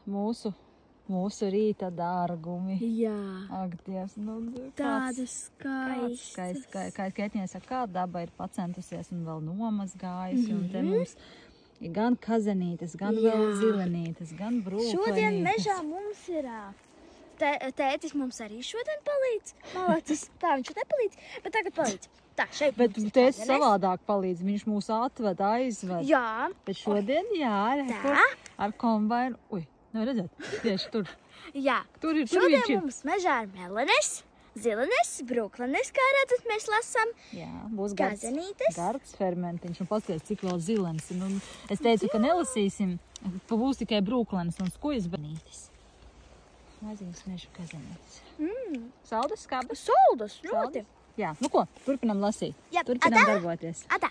mūsu rīta dārgumi. Jā. Ak, Dievs, nu, Tāda skaista. Kā Ketņē saka, kā daba ir pacentusies un vēl nomazgājusi, un te mums ir gan kazenītes, gan vēl zilenītes, gan brūklenītes. Šodien mežā mums ir... Tētis mums arī šodien palīdz. Malacis, tā viņš nepalīdz, bet tagad palīdz. Tā, šeit Bet tētis savādāk palīdz, viņš mūs atved, aizved. Jā. Bet šodien, jā, ar kombainu. Ui, nevar redzēt, tieši tur. Jā. Tur šodien mums mežā ir melenes, zilenes, brūklenes, kā redzat, mēs lasām. Jā, būs kazenītes. Gards fermentiņš, un paskaties, cik vēl zilenes. Un es teicu, ka nelasīsim, būs tikai brūklenes un skujas banītes. Maziņas mežu kazenītes. Saldas, skābas? Saldas, ļoti. Jā, nu ko, turpinam lasīt. Jā, turpinam darboties. Atā.